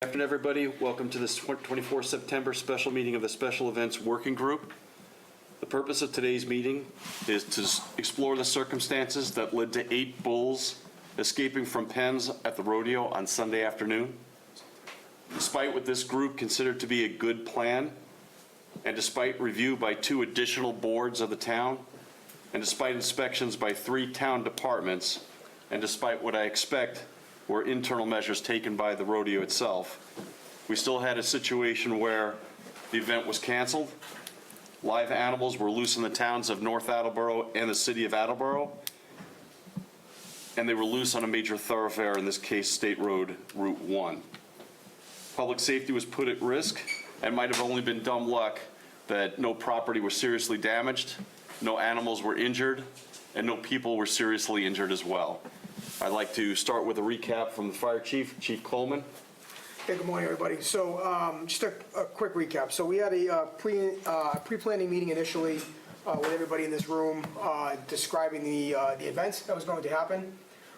Good afternoon, everybody. Welcome to this 24 September special meeting of the Special Events Working Group. The purpose of today's meeting is to explore the circumstances that led to 8 bulls escaping from pens at the rodeo on Sunday afternoon. Despite what this group considered to be a good plan, and despite review by 2 additional boards of the town, and despite inspections by 3 town departments, and despite what I expect were internal measures taken by the rodeo itself, we still had a situation where the event was canceled. Live animals were loose in the towns of North Attleboro and the city of Attleboro, and they were loose on a major thoroughfare, in this case, State Road Route 1. Public safety was put at risk, and might have only been dumb luck that no property was seriously damaged, no animals were injured, and no people were seriously injured as well. I'd like to start with a recap from the fire chief, Chief Coleman. Hey, good morning, everybody. So just a quick recap. So we had a pre-planning meeting initially with everybody in this room describing the event that was going to happen.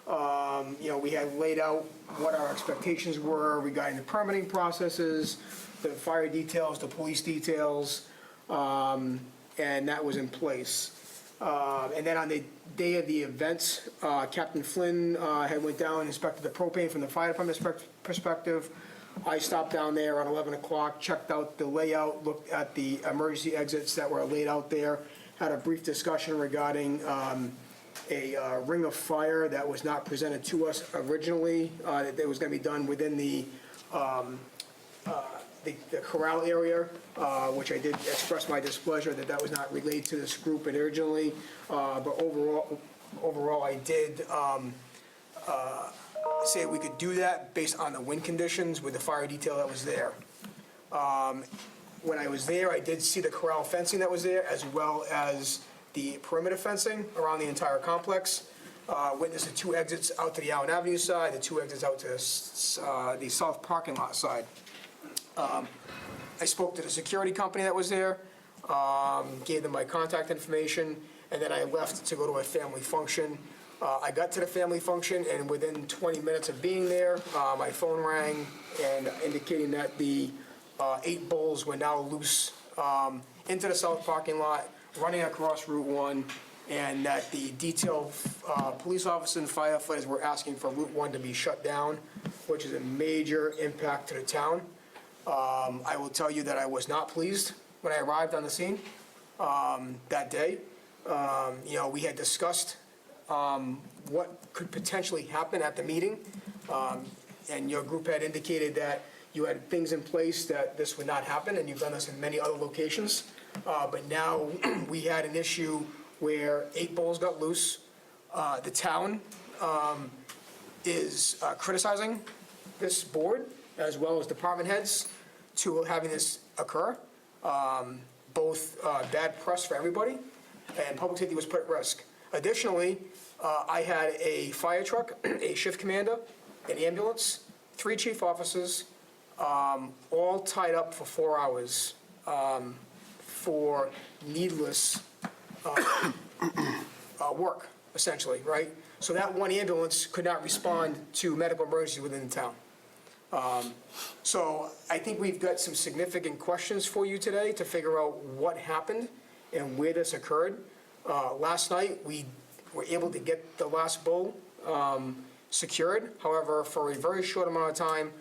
We had laid out what our expectations were regarding the permitting processes, the fire details, the police details, and that was in place. And then on the day of the event, Captain Flynn had went down and inspected the propane from the fire department perspective. I stopped down there around 11 o'clock, checked out the layout, looked at the emergency exits that were laid out there, had a brief discussion regarding a ring of fire that was not presented to us originally, that was going to be done within the corral area, which I did express my displeasure that was not relayed to this group originally. But overall, I did say we could do that based on the wind conditions with the fire detail that was there. When I was there, I did see the corral fencing that was there, as well as the perimeter fencing around the entire complex. Witnessed the 2 exits out to the Allen Avenue side, the 2 exits out to the south parking lot side. I spoke to the security company that was there, gave them my contact information, and then I left to go to a family function. I got to the family function, and within 20 minutes of being there, my phone rang and indicating that the 8 bulls were now loose into the south parking lot, running across Route 1, and that the detail police officers and firefighters were asking for Route 1 to be shut down, which is a major impact to the town. I will tell you that I was not pleased when I arrived on the scene that day. We had discussed what could potentially happen at the meeting, and your group had indicated that you had things in place that this would not happen, and you've done this in many other locations. But now we had an issue where 8 bulls got loose. The town is criticizing this board, as well as department heads, to having this occur. Both bad press for everybody, and public safety was put at risk. Additionally, I had a fire truck, a shift commander, an ambulance, 3 chief officers, all tied up for 4 hours for needless work, essentially, right? So that 1 ambulance could not respond to medical emergencies within the town. So I think we've got some significant questions for you today to figure out what happened and where this occurred. Last night, we were able to get the last bull secured. However, for a very short amount of time,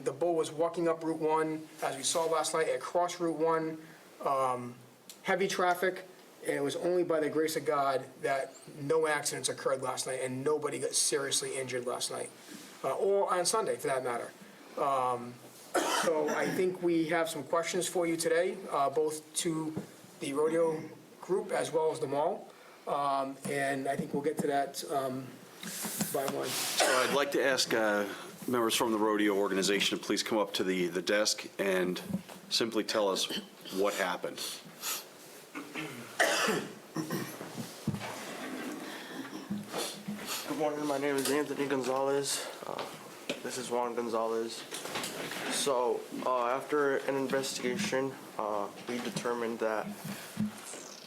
the bull was walking up Route 1, as we saw last night, across Route 1, heavy traffic, and it was only by the grace of God that no accidents occurred last night and nobody got seriously injured last night. Or on Sunday, for that matter. So I think we have some questions for you today, both to the rodeo group as well as the mall. And I think we'll get to that by one. So I'd like to ask members from the rodeo organization to please come up to the desk and simply tell us what happened. Good morning, my name is Anthony Gonzalez. This is Juan Gonzalez. So after an investigation, we determined that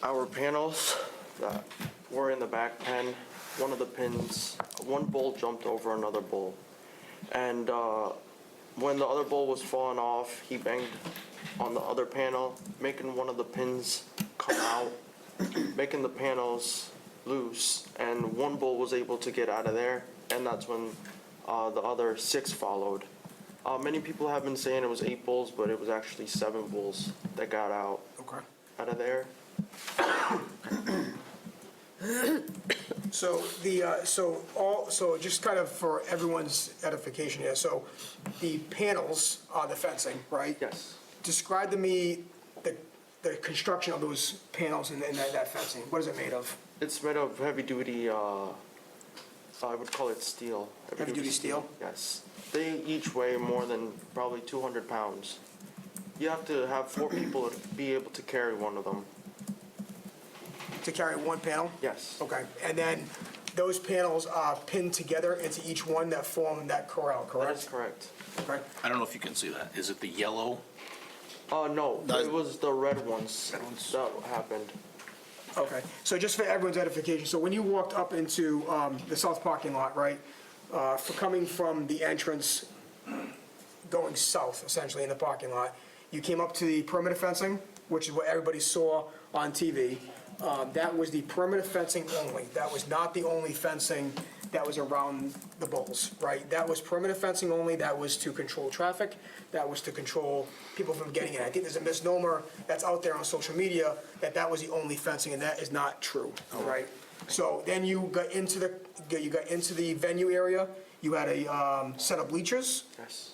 our panels that were in the back pen, one bull jumped over another bull. And when the other bull was falling off, he banged on the other panel, making one of the pins come out, making the panels loose, and one bull was able to get out of there, and that's when the other 6 followed. Many people have been saying it was 8 bulls, but it was actually 7 bulls that got out Okay. of there. So so just kind of for everyone's edification here, so the panels on the fencing, right? Yes. Describe to me the construction of those panels and that fencing. What is it made of? It's made of heavy duty, I would call it steel. Heavy-duty steel? Yes. They each weigh more than probably 200 pounds. You have to have 4 people to be able to carry one of them. To carry one panel? Yes. Okay, and then those panels are pinned together into each one that form that corral, That is correct? correct. Okay, I don't know if you can see that. Is it the yellow? No, That's- it was the red ones Red ones. that happened. okay. So just for everyone's edification, so when you walked up into the south parking lot, right, for coming from the entrance going south, essentially, in the parking lot, you came up to the perimeter fencing, which is what everybody saw on TV. That was the perimeter fencing only. That was not the only fencing that was around the bulls, right? That was perimeter fencing only. That was to control traffic. That was to control people from getting in. I think there's a misnomer that's out there on social media that that was the only fencing, and that is not true, right? So then you got into the venue area. You had a set of bleachers, Yes.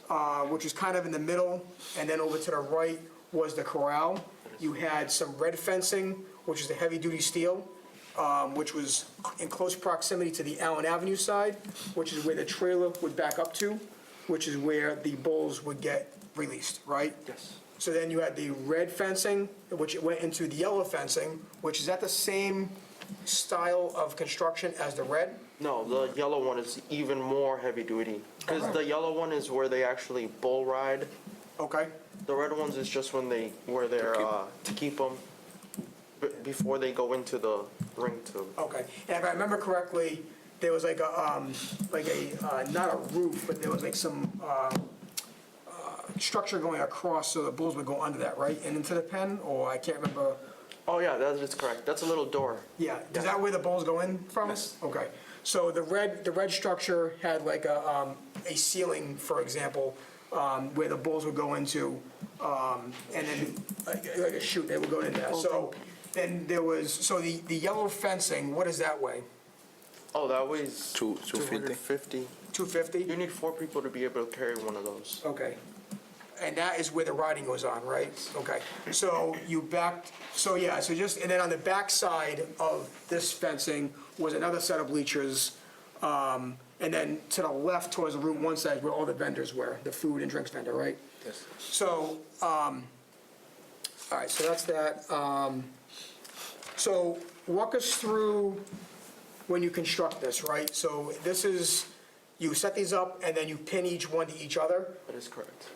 which was kind of in the middle, and then over to the right was the corral. You had some red fencing, which is the heavy-duty steel, which was in close proximity to the Allen Avenue side, which is where the trailer would back up to, which is where the bulls would get released, right? Yes. So then you had the red fencing, which went into the yellow fencing, which is that the same style of construction as the red? No, the yellow one is even more heavy duty. Because the yellow one is where they actually bull ride. Okay, The red ones is just when they're to keep them before they go into the ring too. okay. And if I remember correctly, there was like not a roof, but there was like some structure going across so the bulls would go under that, right? And into the pen, or I can't remember. Oh yeah, that is correct. That's a little door. Yeah, is that where the bulls go in from? Yes. Okay, so the red structure had like a ceiling, for example, where the bulls would go into, and then like a chute, they would go in there. So then there was, so the yellow fencing, what is that weigh? Oh, that weighs 250. 250? You need 4 people to be able to carry one of those. Okay. And that is where the riding goes on, right? Okay. So you backed, so yeah, so just, and then on the back side of this fencing was another set of bleachers. And then to the left towards the Route 1 side where all the vendors were, the food and drinks vendor, right? Yes. So, all right, so that's that. So walk us through when you construct this, right? So this is, you set these up and then you pin each one to each other. That is correct.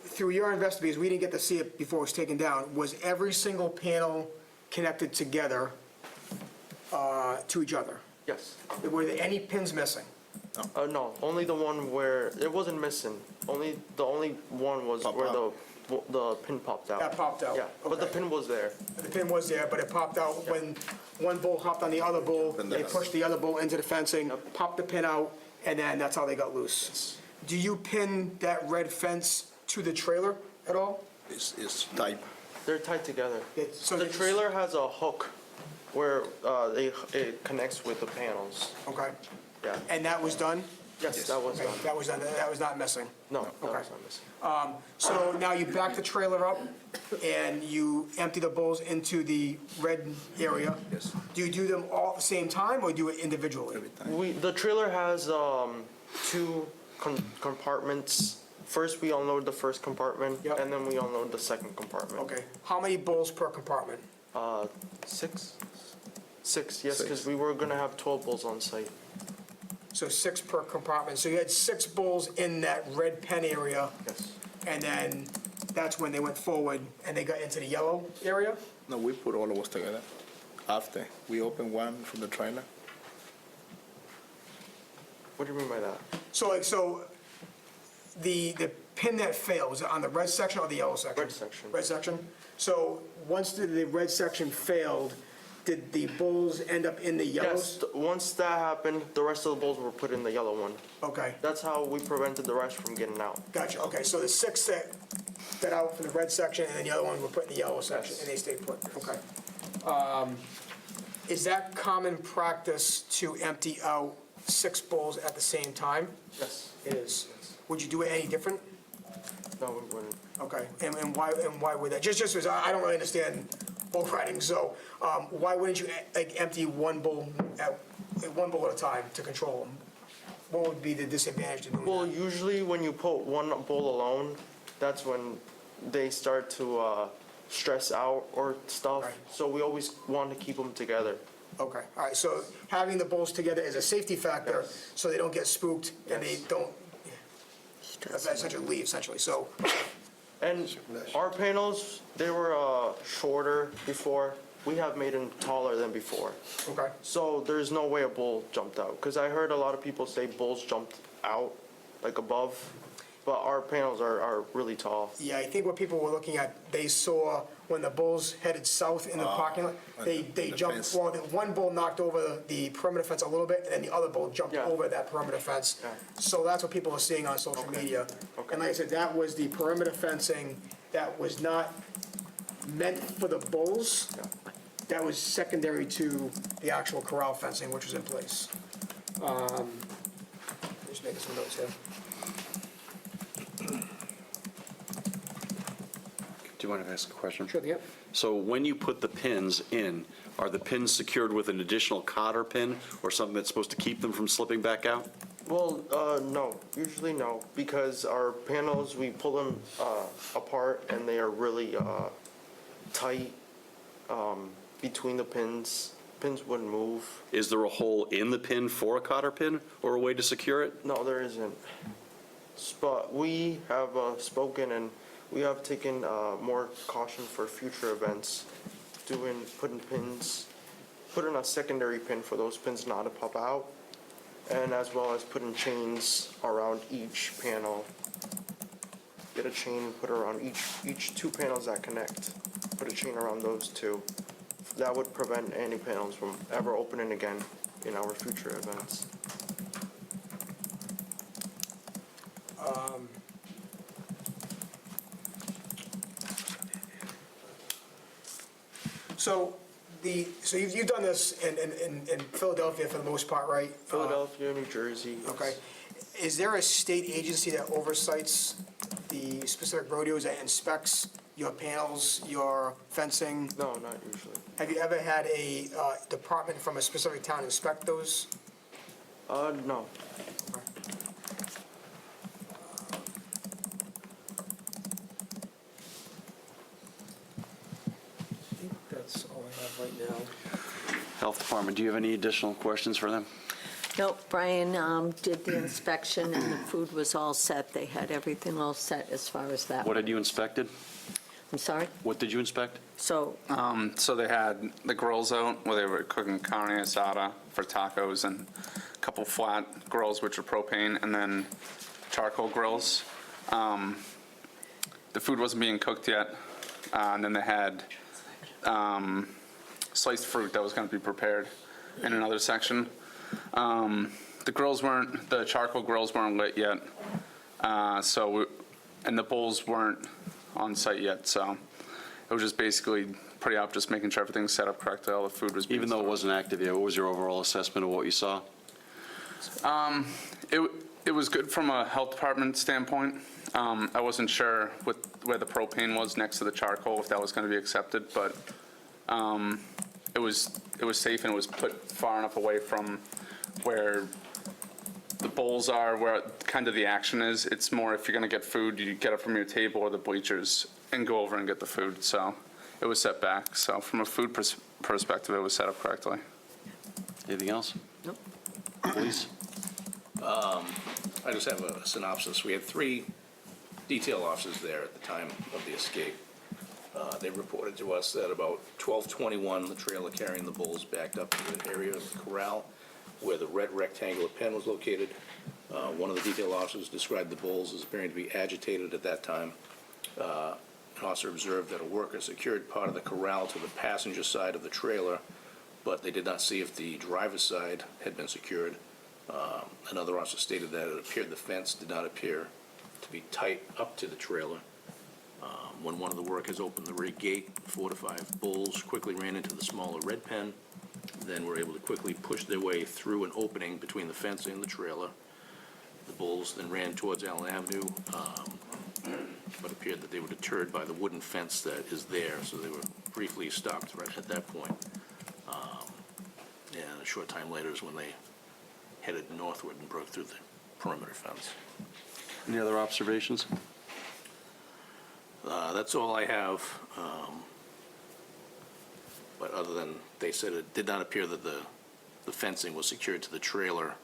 Through your investigators, we didn't get to see it before it was taken down, was every single panel connected together to each other? Yes. Were there any pins missing? No, only the one where it wasn't missing. The only one was Pop where out. the pin popped out. That popped out? Yeah, but the Okay. pin was there. The pin was there, but it popped out when one bull hopped on the other bull, And they then- pushed the other bull into the fencing, popped the pin out, and then that's how they got loose. Do you pin that red fence to the trailer at all? It's type. They're tied together. So The it's- trailer has a hook where it connects with the panels. Okay. Yeah. And that was done? Yes, that was Okay, done. that was done, that was not missing? No, that Okay. was not missing. So now you back the trailer up and you empty the bulls into the red area? Yes. Do you do them all at the same time or do it individually? Every time. The trailer has 2 compartments. First, we unload the first compartment, Yep. and then we unload the second compartment. Okay. How many bulls per compartment? 6? 6, yes, 6. because we were gonna have 12 bulls on site. So 6 per compartment. So you had 6 bulls in that red pen area, Yes. and then that's when they went forward and they got into the yellow area? No, we put all of us together. After we open one from the trailer. What do you mean by that? So The pin that failed, was it on the red section or the yellow section? Red section. Red section? So once the red section failed, did the bulls end up in the yellows? Yes, once that happened, the rest of the bulls were put in the yellow one. Okay, That's how we prevented the rest from getting out. gotcha, okay, so the 6 that got out from the red section, and then the other ones were put in the yellow section, Yes. and they stayed put, okay. Is that common practice to empty out 6 bulls at the same time? Yes. It is. Would you do it any different? No, we wouldn't. Okay, and why would that? Just because I don't really understand bull riding, so why wouldn't you like empty one bull at a time to control them? What would be the disadvantage to doing Well, that? usually when you put one bull alone, that's when they start to stress out or stuff. Right. So we always want to keep them together. Okay, all right, so having the bulls together is a safety factor, Yes. so they don't get spooked and they Yes. don't essentially leave, essentially, so, And our panels, they were shorter before. We have made them taller than before. okay. So there's no way a bull jumped out. Because I heard a lot of people say bulls jumped out, like above. But our panels are really tall. Yeah, I think what people were looking at, they saw when the bulls headed south in the parking lot, they the jumped, fence. well, the one bull knocked over the perimeter fence a little bit, and then the other bull jumped Yeah. over that perimeter fence. Yeah. So that's what people are seeing on social media. Okay. And like I said, that was the perimeter fencing that was not meant for the bulls. Yeah. That was secondary to the actual corral fencing, which was in place. Just making some notes here. Do you want to ask a question? Sure, yep. So when you put the pins in, are the pins secured with an additional cotter pin or something that's supposed to keep them from slipping back out? Well, no, usually no, because our panels, we pull them apart and they are really tight between the pins. Pins wouldn't move. Is there a hole in the pin for a cotter pin or a way to secure it? No, there isn't. But we have spoken and we have taken more caution for future events, putting a secondary pin for those pins not to pop out, and as well as putting chains around each panel. Get a chain and put around each 2 panels that connect. Put a chain around those 2. That would prevent any panels from ever opening again in our future events. So you've done this in Philadelphia for the most part, right? Philadelphia, New Jersey. yes. Okay. Is there a state agency that oversights the specific rodeos, that inspects your panels, your fencing? No, not usually. Have you ever had a department from a specific town inspect those? No. I think that's all I have right now. Health Department, do you have any additional questions for them? No, Brian did the inspection and the food was all set. They had everything all set as far as that. What had you inspected? I'm sorry? What did you inspect? So, So they had the grills out where they were cooking carne asada for tacos and a couple flat grills, which are propane, and then charcoal grills. The food wasn't being cooked yet. And then they had sliced fruit that was going to be prepared in another section. The charcoal grills weren't lit yet. And the bowls weren't on site yet, so it was just basically pretty up, just making sure everything's set up correctly, all the food was being Even though it stored. wasn't active yet, what was your overall assessment of what you saw? It was good from a health department standpoint. I wasn't sure where the propane was next to the charcoal, if that was going to be accepted, but it was safe and it was put far enough away from where the bowls are, where kind of the action is. It's more if you're going to get food, you get it from your table or the bleachers and go over and get the food. So it was set back. So from a food perspective, it was set up correctly. Anything else? Nope. Please. I just have a synopsis. We had 3 detail officers there at the time of the escape. They reported to us that about 12:21, the trailer carrying the bulls backed up to an area of the corral where the red rectangular pen was located. One of the detail officers described the bulls as appearing to be agitated at that time. An officer observed that a worker secured part of the corral to the passenger side of the trailer, but they did not see if the driver's side had been secured. Another officer stated that it appeared the fence did not appear to be tight up to the trailer. When one of the workers opened the rear gate, 4 to 5 bulls quickly ran into the smaller red pen, then were able to quickly push their way through an opening between the fence and the trailer. The bulls then ran towards Allen Avenue, but appeared that they were deterred by the wooden fence that is there, so they were briefly stopped right at that point. And a short time later is when they headed northward and broke through the perimeter fence. Any other observations? That's all I have. But other than, they said it did not appear that the fencing was secured to the trailer.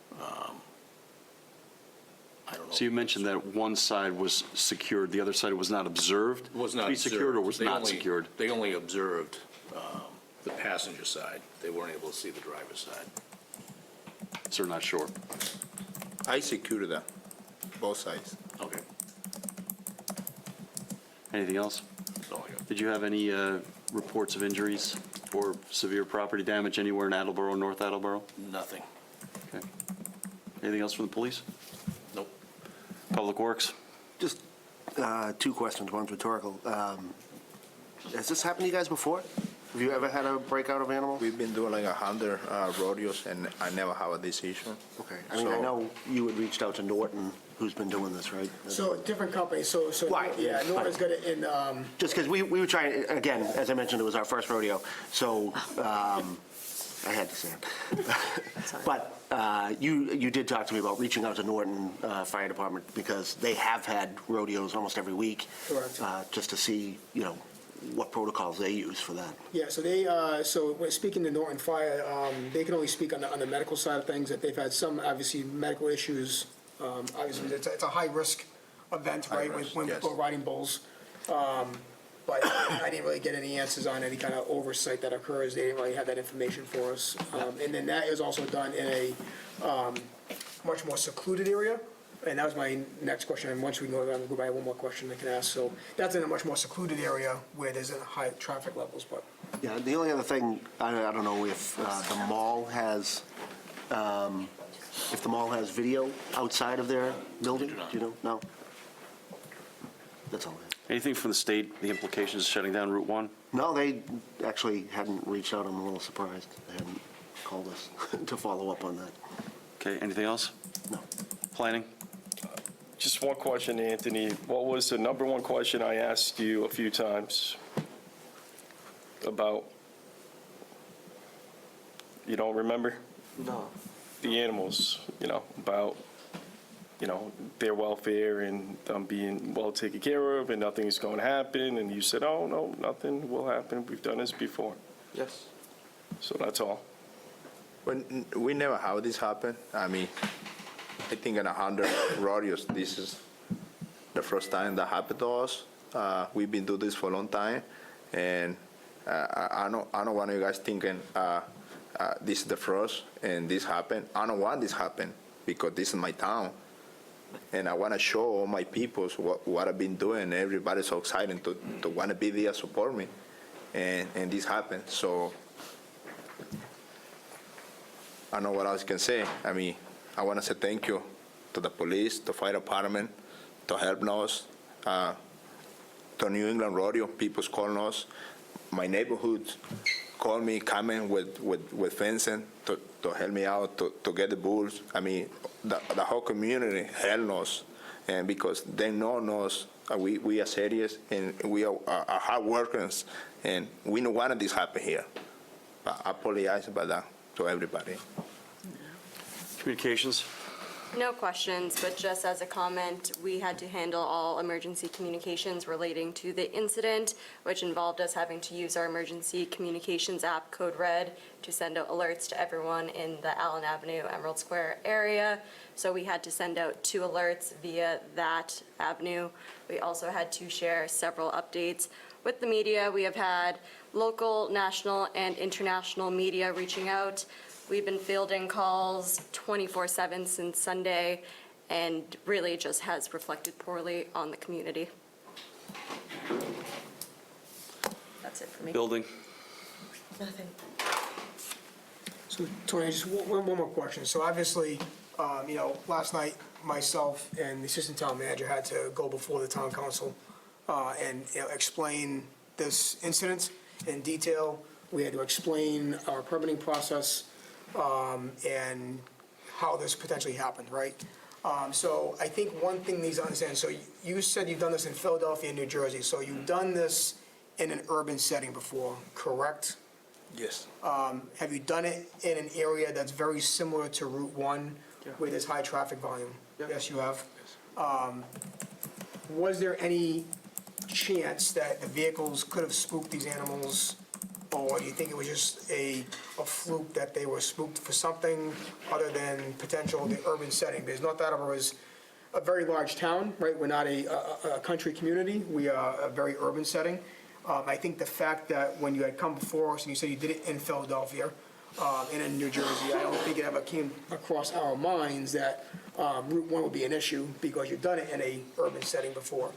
I don't know. So you mentioned that one side was secured, the other side was not observed? Was not to be secured or was observed. not secured? They only observed the passenger side. They weren't able to see the driver's side. So we're not sure. I secured them, both sides. Okay. Anything else? That's all I got. Did you have any reports of injuries or severe property damage anywhere in Attleboro, North Attleboro? Nothing. Okay. Anything else from the police? Nope. Public Works? Just two questions, one's rhetorical. Has this happened to you guys before? Have you ever had a breakout of animals? We've been doing like 100 rodeos, and I never have a decision. Okay, I mean, I So- know you had reached out to Norton, who's been doing this, right? So, different companies, so, Right. yeah, Norton's got it in, Just because we were trying, again, as I mentioned, it was our first rodeo, so I had to say it. But you did talk to me about reaching out to Norton Fire Department because they have had rodeos almost every week. Correct. Just to see, what protocols they use for that. yeah, so when speaking to Norton Fire, they can only speak on the medical side of things, that they've had some, obviously, medical issues. Obviously, it's a high-risk event, right, risk, when yes. people are riding bulls. But I didn't really get any answers on any kind of oversight that occurs. They didn't really have that information for us. And then that is also done in a much more secluded area. And that was my next question. And once we go by one more question I can ask. So that's in a much more secluded area where there's high traffic levels, but. Yeah, the only other thing, I don't know if the mall has, video outside of their building? do not. Do you know? No? That's all I have. Anything from the state, the implications of shutting down Route 1? No, they actually hadn't reached out. I'm a little surprised. They hadn't called us to follow up on that. Okay, anything else? No. Planning? Just one question, Anthony. What was the number one question I asked you a few times about? You don't remember? No. The animals, about, their welfare and them being well taken care of and nothing's going to happen. And you said, oh, no, nothing will happen. We've done this before. Yes. So that's all. When we never have this happen. I mean, I think in 100 rodeos, this is the first time that happened to us. We've been doing this for a long time, and I don't want you guys thinking this is the first and this happened. I don't want this happen because this is my town, and I want to show all my people what I've been doing. Everybody's so excited to want to be there, support me, and this happened. So I don't know what else I can say. I mean, I want to say thank you to the police, the fire department, to helping us, to New England Rodeo, people's calling us. My neighborhoods call me, coming with fencing to help me out, to get the bulls. I mean, the whole community helped us, and because they know us, we are serious, and we are hard workers, and we don't want this happen here. But I apologize about that to everybody. Communications? No questions, but just as a comment, we had to handle all emergency communications relating to the incident, which involved us having to use our emergency communications app, Code Red, to send out alerts to everyone in the Allen Avenue, Emerald Square area. So we had to send out 2 alerts via that avenue. We also had to share several updates with the media. We have had local, national, and international media reaching out. We've been fielding calls 24/7 since Sunday, and really just has reflected poorly on the community. That's it for me. Building. Nothing. So, Tony, just one more question. So obviously, last night, myself and the assistant town manager had to go before the town council and explain this incident in detail. We had to explain our permitting process and how this potentially happened, right? So I think one thing needs to understand, so you said you've done this in Philadelphia and New Jersey, so you've done this in an urban setting before, correct? Yes. Have you done it in an area that's very similar to Route 1, where there's high traffic volume? Yeah. Yes, you have? Was there any chance that the vehicles could have spooked these animals? Or do you think it was just a fluke that they were spooked for something other than potential the urban setting? Because North Attleboro is a very large town, right? We're not a country community. We are a very urban setting. I think the fact that when you had come before us and you said you did it in Philadelphia and in New Jersey, I don't think it ever came across our minds that Route 1 would be an issue because you've done it in a urban setting before.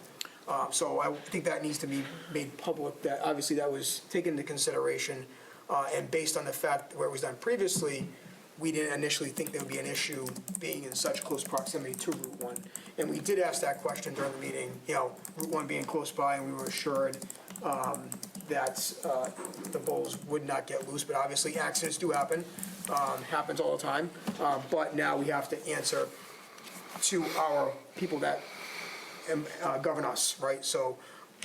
So I think that needs to be made public, that obviously that was taken into consideration. And based on the fact where it was done previously, we didn't initially think there would be an issue being in such close proximity to Route 1. And we did ask that question during the meeting, Route 1 being close by, and we were assured that the bulls would not get loose. But obviously, accidents do happen, happens all the time. But now we have to answer to our people that govern us, right? So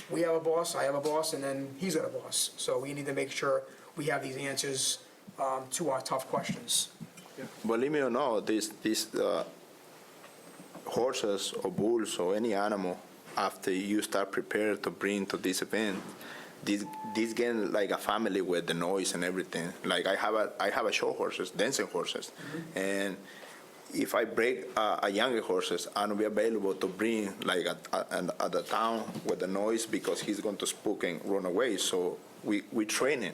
we have a boss, I have a boss, and then he's got a boss. So we need to make sure we have these answers to our tough questions. Believe me or not, these horses or bulls or any animal, after you start prepared to bring to this event, these get like a family with the noise and everything. Like I have a show horses, dancing horses, and if I break a younger horses, I will be available to bring like at the town with the noise because he's going to spook and run away. So we train him.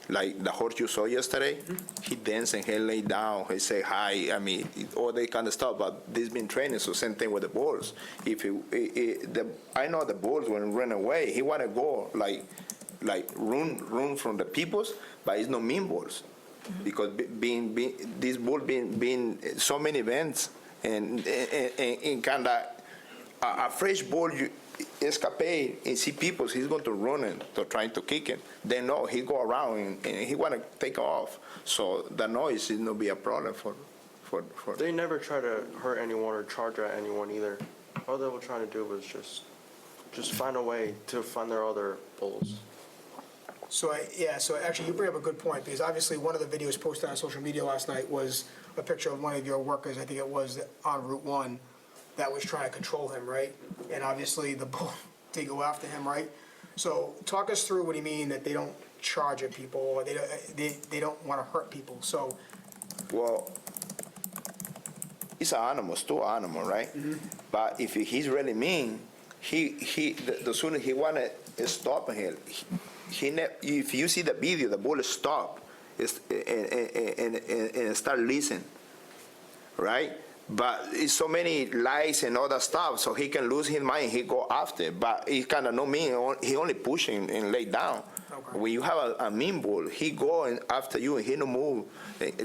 Like the horse you saw yesterday, he danced and he lay down, he say hi, I mean, all that kind of stuff, but this been training, so same thing with the bulls. I know the bulls when run away, he want to go like run from the peoples, but it's no mean bulls. Because this bull being so many events and kind of a fresh bull, you escape and see people, he's going to run and to trying to kick him. They know he go around and he want to take off. So the noise is not be a problem for. They never try to hurt anyone or charge at anyone either. All they were trying to do was just find a way to find their other bulls. So actually you bring up a good point, because obviously one of the videos posted on social media last night was a picture of one of your workers, I think it was on Route 1, that was trying to control him, right? And obviously the bull did go after him, right? So talk us through what do you mean that they don't charge at people, or they don't want to hurt people, so. Well, it's an animal, still an animal, right? But if he's really mean, the sooner he want to stop him, if you see the video, the bull stop and start listening, right? But it's so many lies and all that stuff, so he can lose his mind. He go after, but he kind of no mean. He only pushing and lay down. Okay. When you have a mean bull, he go after you and he no move,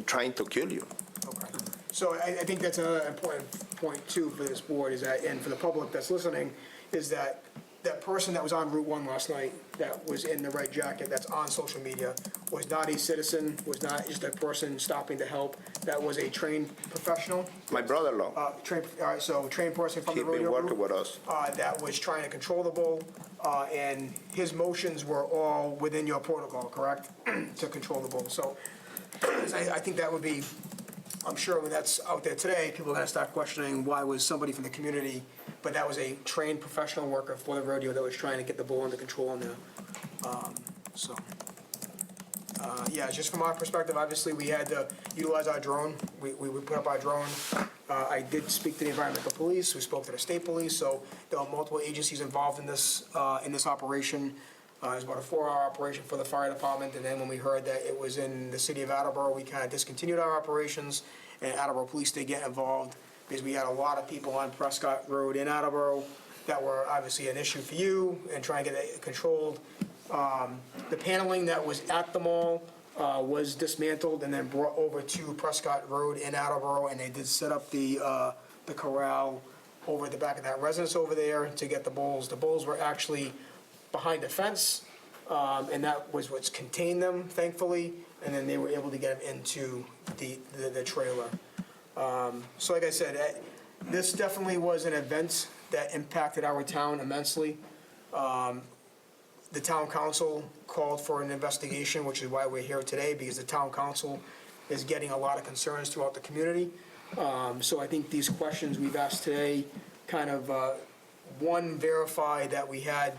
trying to kill you. Okay. So I think that's another important point too for this board, is that, and for the public that's listening, is that that person that was on Route 1 last night, that was in the red jacket, that's on social media, was not a citizen, was not just a person stopping to help. That was a trained professional. My brother-in-law, Trained person from he the been rodeo working group, with us. that was trying to control the bull, and his motions were all within your protocol, correct? To control the bull. So I think that would be, I'm sure when that's out there today, people are going to start questioning why was somebody from the community, but that was a trained professional worker for the rodeo that was trying to get the bull under control in there. Just from our perspective, obviously, we had to utilize our drone. We put up our drone. I did speak to the environmental police. We spoke to the state police. So there are multiple agencies involved in this operation. It was about a 4-hour operation for the fire department, and then when we heard that it was in the city of Attleboro, we kind of discontinued our operations, and Attleboro Police did get involved because we had a lot of people on Prescott Road in Attleboro that were obviously an issue for you and trying to get it controlled. The paneling that was at the mall was dismantled and then brought over to Prescott Road in Attleboro, and they did set up the corral over at the back of that residence over there to get the bulls. The bulls were actually behind a fence, and that was what's contained them, thankfully, and then they were able to get them into the trailer. So like I said, this definitely was an event that impacted our town immensely. The town council called for an investigation, which is why we're here today, because the town council is getting a lot of concerns throughout the community. So I think these questions we've asked today kind of, one, verify that we had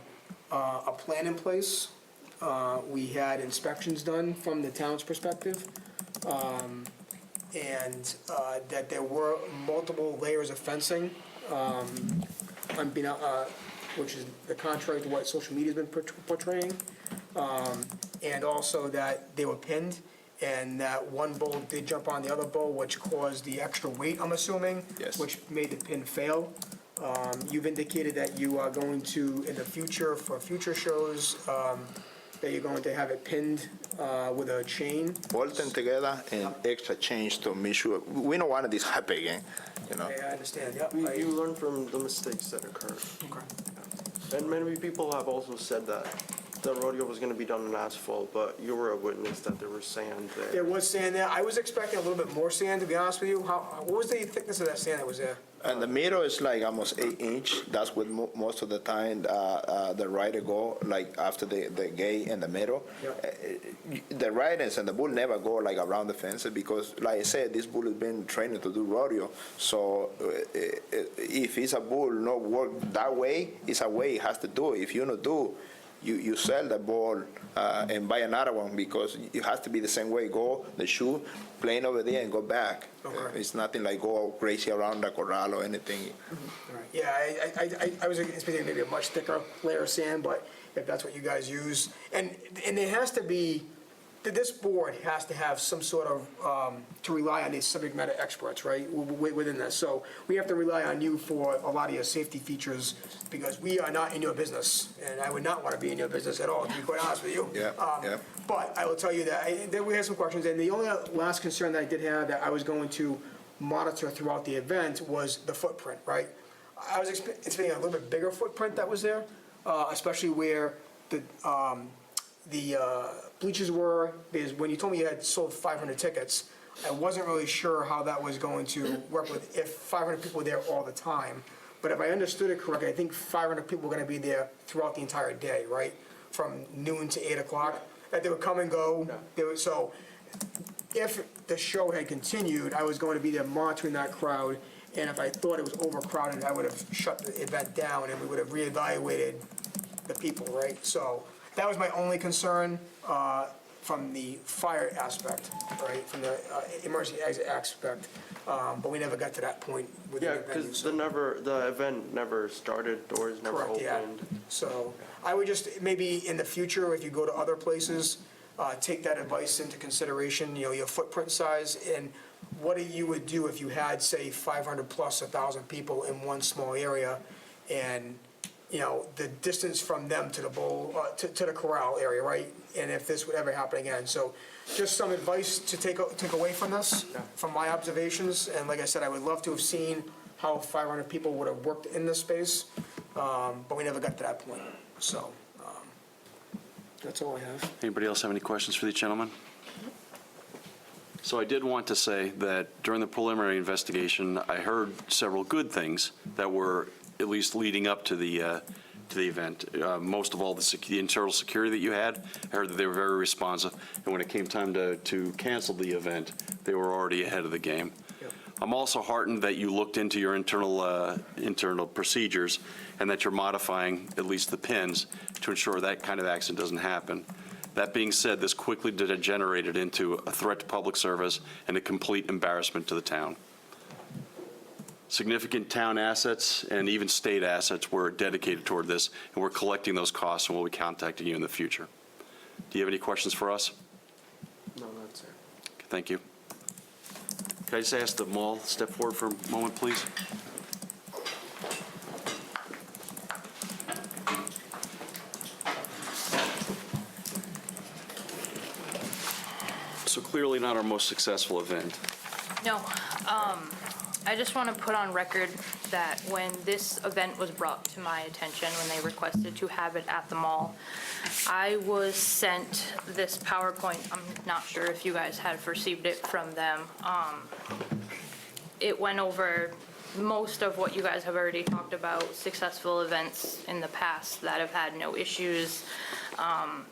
a plan in place. We had inspections done from the town's perspective, and that there were multiple layers of fencing, which is the contrary to what social media's been portraying, and also that they were pinned, and that one bull did jump on the other bull, which caused the extra weight, I'm assuming. Yes. Which made the pin fail. You've indicated that you are going to, in the future, for future shows, that you're going to have it pinned with a chain. Bolt them together and extra change to make sure, we don't want this happen again, you know? Okay, I understand, yep. You learn from the mistakes that occur. Okay. And many people have also said that the rodeo was going to be done in asphalt, but you were a witness that there was sand there. There was sand there. I was expecting a little bit more sand, to be honest with you. What was the thickness of that sand that was there? And the middle is like almost 8 inch. That's what most of the time the rider go, like after the gate in the middle. Yeah. The riders and the bull never go like around the fences because, like I said, this bull has been trained to do rodeo. So if it's a bull not work that way, it's a way it has to do. If you not do, you sell the ball and buy another one because it has to be the same way. Go the shoe, plane over there and go back. Okay. It's nothing like go crazy around the corral or anything. All right. Yeah, I was expecting maybe a much thicker layer of sand, but if that's what you guys use. And it has to be, this board has to have some sort of, to rely on these subject matter experts, right, within this. So we have to rely on you for a lot of your safety features because we are not in your business. And I would not want to be in your business at all, to be quite honest with you. Yeah, yeah. But I will tell you that we had some questions. And the only last concern that I did have that I was going to monitor throughout the event was the footprint, right? I was expecting a little bit bigger footprint that was there, especially where the bleachers were, because when you told me you had sold 500 tickets, I wasn't really sure how that was going to work with, if 500 people were there all the time. But if I understood it correctly, I think 500 people were going to be there throughout the entire day, right? From noon to 8 o'clock, that they would come and go. So if the show had continued, I was going to be there monitoring that crowd, and if I thought it was overcrowded, I would have shut the event down, and we would have reevaluated the people, right? So that was my only concern from the fire aspect, right, from the emergency exit aspect, but we never got to that point with the Yeah, event. because so- the event never started, doors never Correct, yeah. opened. So I would just, maybe in the future, if you go to other places, take that advice into consideration, you know, your footprint size, and what you would do if you had, say, 500 plus 1,000 people in one small area, and, you know, the distance from them to the bowl, to the corral area, right? And if this would ever happen again. So just some advice to take away from this, from my observations. And like I said, I would love to have seen how 500 people would have worked in this space, but we never got to that point. So that's all I have. Anybody else have any questions for the gentleman? So I did want to say that during the preliminary investigation, I heard several good things that were at least leading up to the event. Most of all, the internal security that you had, I heard that they were very responsive, and when it came time to cancel the event, they were already ahead of the game. Yep. I'm also heartened that you looked into your internal procedures and that you're modifying at least the pins to ensure that kind of accident doesn't happen. That being said, this quickly degenerated into a threat to public service and a complete embarrassment to the town. Significant town assets and even state assets were dedicated toward this, and we're collecting those costs and we'll be contacting you in the future. Do you have any questions for us? No, that's it. Thank you. Can I just ask the mall, step forward for a moment, please? So clearly not our most successful event. No, I just want to put on record that when this event was brought to my attention, when they requested to have it at the mall, I was sent this PowerPoint. I'm not sure if you guys had received it from them. It went over most of what you guys have already talked about, successful events in the past that have had no issues,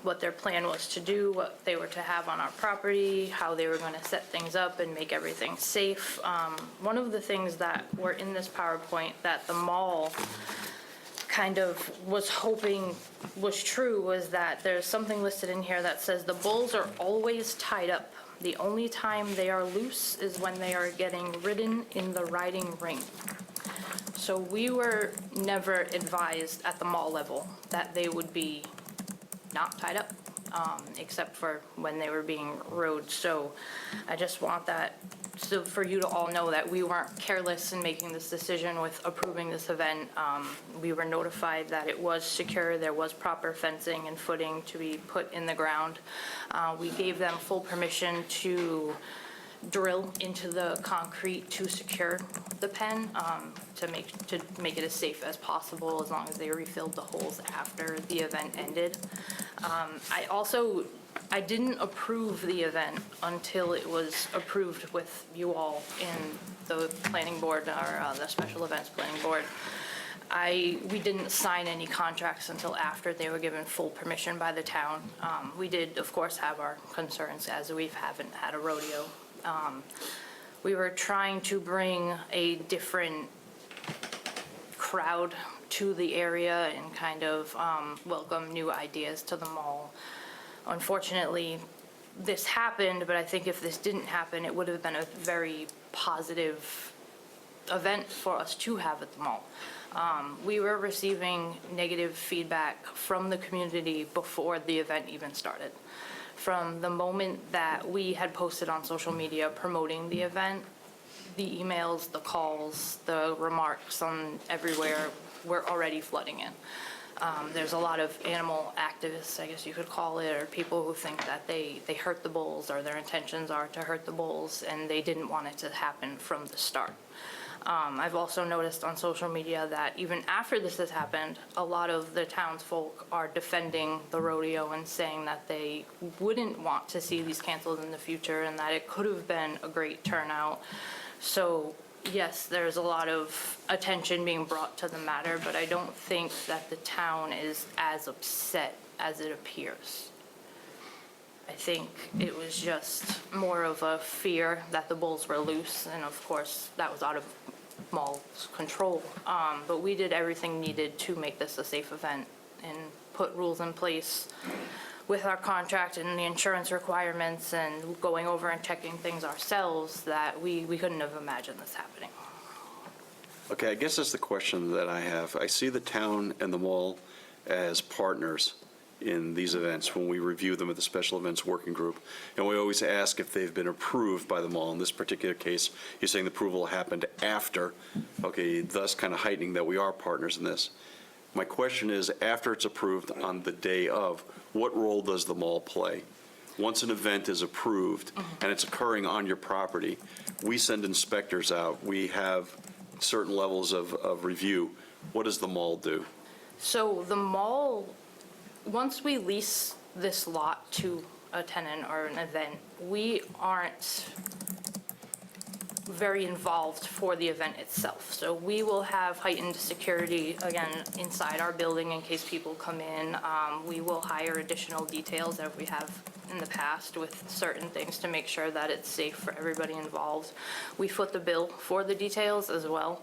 what their plan was to do, what they were to have on our property, how they were going to set things up and make everything safe. One of the things that were in this PowerPoint that the mall kind of was hoping was true was that there's something listed in here that says the bulls are always tied up. The only time they are loose is when they are getting ridden in the riding ring. So we were never advised at the mall level that they would be not tied up, except for when they were being rode. So I just want that, so for you to all know that we weren't careless in making this decision with approving this event. We were notified that it was secure, there was proper fencing and footing to be put in the ground. We gave them full permission to drill into the concrete to secure the pen, to make it as safe as possible, as long as they refilled the holes after the event ended. I didn't approve the event until it was approved with you all in the planning board, or the special events planning board. We didn't sign any contracts until after they were given full permission by the town. We did, of course, have our concerns, as we haven't had a rodeo. We were trying to bring a different crowd to the area and kind of welcome new ideas to the mall. Unfortunately, this happened, but I think if this didn't happen, it would have been a very positive event for us to have at the mall. We were receiving negative feedback from the community before the event even started. From the moment that we had posted on social media promoting the event, the emails, the calls, the remarks on everywhere were already flooding in. There's a lot of animal activists, I guess you could call it, or people who think that they hurt the bulls, or their intentions are to hurt the bulls, and they didn't want it to happen from the start. I've also noticed on social media that even after this has happened, a lot of the townsfolk are defending the rodeo and saying that they wouldn't want to see these canceled in the future and that it could have been a great turnout. So yes, there's a lot of attention being brought to the matter, but I don't think that the town is as upset as it appears. I think it was just more of a fear that the bulls were loose, and of course, that was out of mall's control. But we did everything needed to make this a safe event and put rules in place with our contract and the insurance requirements and going over and checking things ourselves that we couldn't have imagined this happening. Okay, I guess that's the question that I have. I see the town and the mall as partners in these events when we review them at the Special Events Working Group. And we always ask if they've been approved by the mall. In this particular case, you're saying the approval happened after, okay, thus kind of heightening that we are partners in this. My question is, after it's approved on the day of, what role does the mall play? Once an event is approved and it's occurring on your property, we send inspectors out. We have certain levels of review. What does the mall do? So the mall, once we lease this lot to a tenant or an event, we aren't very involved for the event itself. So we will have heightened security, again, inside our building in case people come in. We will hire additional details as we have in the past with certain things to make sure that it's safe for everybody involved. We foot the bill for the details as well.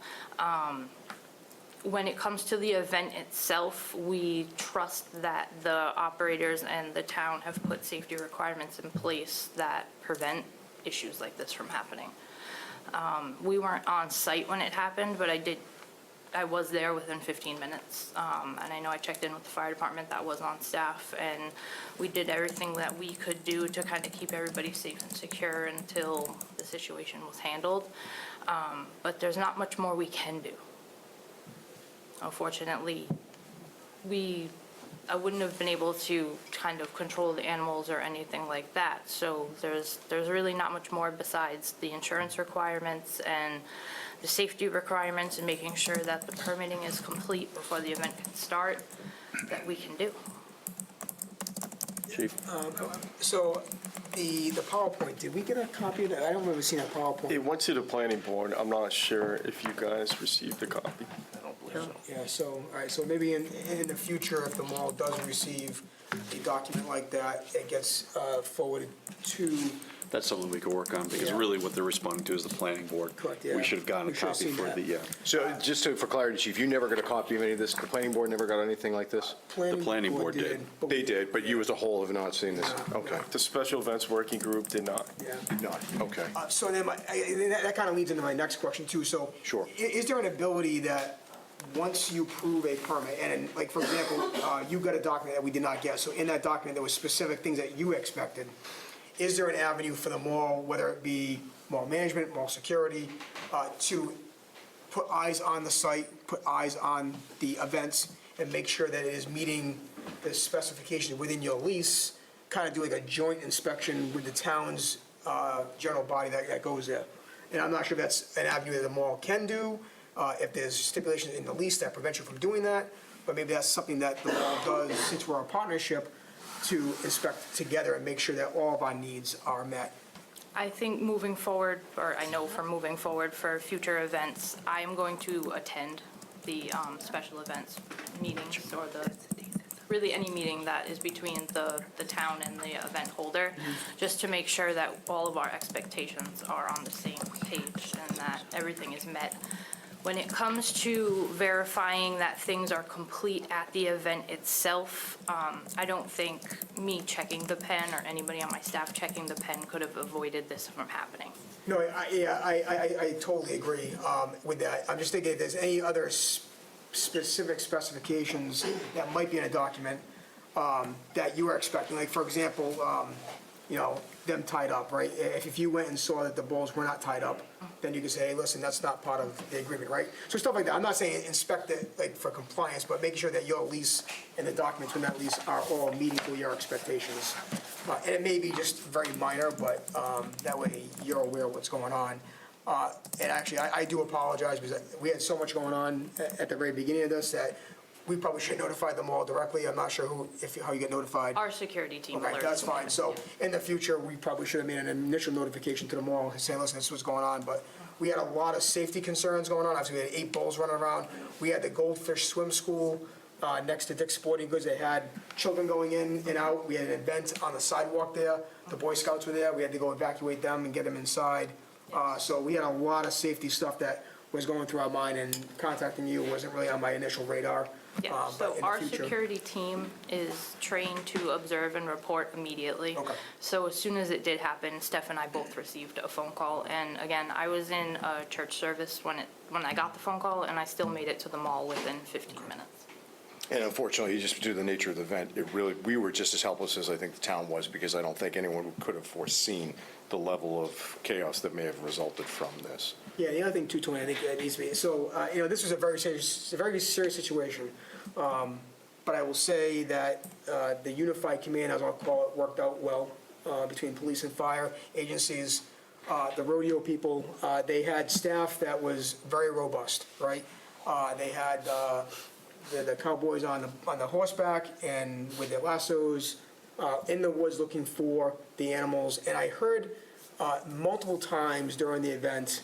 When it comes to the event itself, we trust that the operators and the town have put safety requirements in place that prevent issues like this from happening. We weren't on site when it happened, but I did I was there within 15 minutes. And I know I checked in with the fire department that was on staff, and we did everything that we could do to kind of keep everybody safe and secure until the situation was handled. But there's not much more we can do. Unfortunately, I wouldn't have been able to kind of control the animals or anything like that. So there's really not much more besides the insurance requirements and the safety requirements and making sure that the permitting is complete before the event can start that we can do. Chief? So the PowerPoint, did we get a copy of that? I don't remember seeing that PowerPoint. It went to the planning board. I'm not sure if you guys received a copy. I don't believe so. Yeah, so, all right, so maybe in the future, if the mall does receive a document like that, it gets forwarded to, That's something we could work on, because Yeah. really what they're responding to is the planning board. Correct, yeah. We should have gotten a We should have copy seen for that. the, yeah. So just for clarity, Chief, you never got a copy of any of this? The planning board never got anything like this? planning board did. but They we- did, but you as a whole have not seen this? No. Okay. The special events working group did not. Yeah. Not, okay. So then, that kind of leads into my next question, too. So, Sure. Is there an ability that, once you prove a permit, and like, for example, you got a document that we did not get, so in that document, there was specific things that you expected. Is there an avenue for the mall, whether it be mall management, mall security, to put eyes on the site, put eyes on the events, and make sure that it is meeting the specifications within your lease, kind of do like a joint inspection with the town's general body that goes there? And I'm not sure if that's an avenue that the mall can do, if there's stipulations in the lease that prevent you from doing that, but maybe that's something that the mall does, since we're a partnership, to inspect together and make sure that all of our needs are met. I think moving forward, or I know from moving forward for future events, I am going to attend the special events meetings or really any meeting that is between the town and the event holder, just to make sure that all of our expectations are on the same page and that everything is met. When it comes to verifying that things are complete at the event itself, I don't think me checking the pen or anybody on my staff checking the pen could have avoided this from happening. No, I totally agree with that. I'm just thinking if there's any other specific specifications that might be in a document that you are expecting, like, for example, them tied up, right? If you went and saw that the bulls were not tied up, then you could say, hey, listen, that's not part of the agreement, right? So stuff like that. I'm not saying inspect it, like, for compliance, but making sure that your lease and the documents from that lease are all meeting to your expectations. And it may be just very minor, but that way you're aware of what's going on. And actually, I do apologize, because we had so much going on at the very beginning of this that we probably should notify them all directly. I'm not sure how you get notified. Our security team Okay, alerts that's me. fine. So in the future, we probably should have made an initial notification to them all, saying, listen, this is what's going on. But we had a lot of safety concerns going on. Obviously, we had 8 bulls running around. We had the Goldfish Swim School next to Dick's Sporting Goods. They had children going in and out. We had an event on the sidewalk there. The Boy Scouts were there. We had to go evacuate them and get them inside. So we had a lot of safety stuff that was going through our mind, and contacting you wasn't really on my initial radar. Yeah, But so in the our future- security team is trained to observe and report immediately. Okay. So as soon as it did happen, Steph and I both received a phone call. And again, I was in a church service when I got the phone call, and I still made it to the mall within 15 minutes. And unfortunately, just due to the nature of the event, we were just as helpless as I think the town was, because I don't think anyone could have foreseen the level of chaos that may have resulted from this. Yeah, the other thing too, Tony, I think that needs to be, so, this was a very serious situation. But I will say that the unified command, as I'll call it, worked out well between police and fire agencies. The rodeo people, they had staff that was very robust, right? They had the cowboys on the horseback and with their lassos in the woods looking for the animals. And I heard multiple times during the event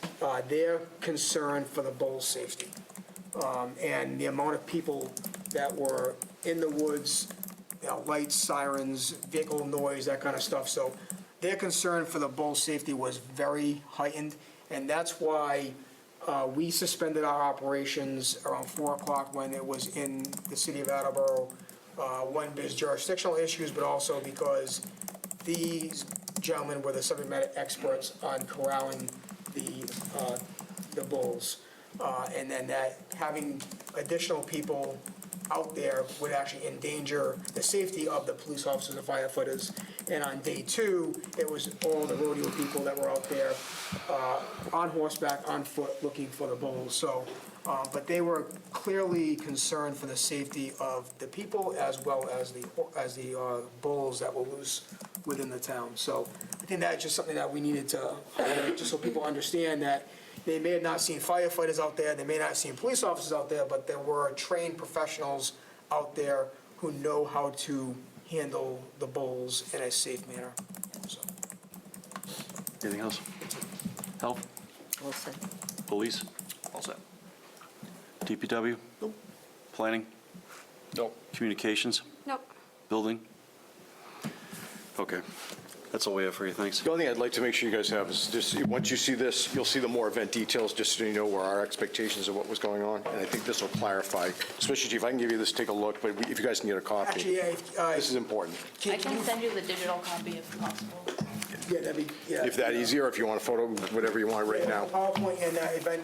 their concern for the bull's safety. And the amount of people that were in the woods, lights, sirens, vehicle noise, that kind of stuff. So their concern for the bull's safety was very heightened, and that's why we suspended our operations around 4 o'clock when it was in the city of Attleboro. One, there's jurisdictional issues, but also because these gentlemen were the subject matter experts on corralling the bulls. And then that having additional people out there would actually endanger the safety of the police officers and firefighters. And on day 2, it was all the rodeo people that were out there on horseback, on foot, looking for the bulls. So, but they were clearly concerned for the safety of the people as well as the bulls that were loose within the town. So I think that's just something that we needed to, just so people understand that they may have not seen firefighters out there, they may not have seen police officers out there, but there were trained professionals out there who know how to handle the bulls in a safe manner. So, Anything else? Health? All set. Police? All set. DPW? Nope. Planning? Nope. Communications? Nope. Building? Okay. That's all we have for you, thanks. The only thing I'd like to make sure you guys have is just, once you see this, you'll see the more event details, just so you know where our expectations of what was going on. And I think this will clarify, especially, Chief, I can give you this, take a look, but if you guys can get a copy. actually, This is important. I can send you the digital copy if possible. yeah, that'd be, yeah. If that easier, if you want a photo, whatever you want right now. PowerPoint and event,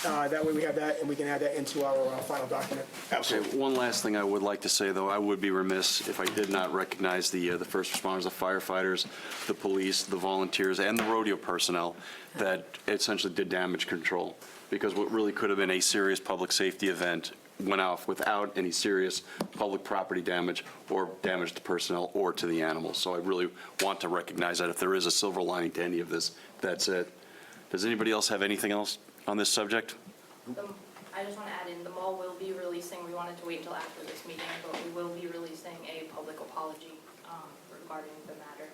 that way we have that, and we can add that into our final document. Okay, one last thing I would like to say, though, I would be remiss if I did not recognize the first responders, the firefighters, the police, the volunteers, and the rodeo personnel that essentially did damage control, because what really could have been a serious public safety event went off without any serious public property damage or damage to personnel or to the animals. So I really want to recognize that if there is a silver lining to any of this, that's it. Does anybody else have anything else on this subject? I just want to add in, the mall will be releasing, we wanted to wait until after this meeting, but we will be releasing a public apology regarding the matter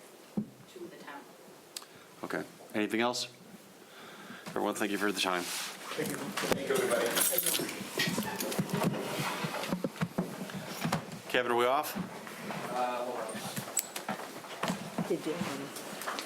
to the town. Okay. Anything else? Everyone, thank you for the time. Thank you. Kevin, are we off? Did you?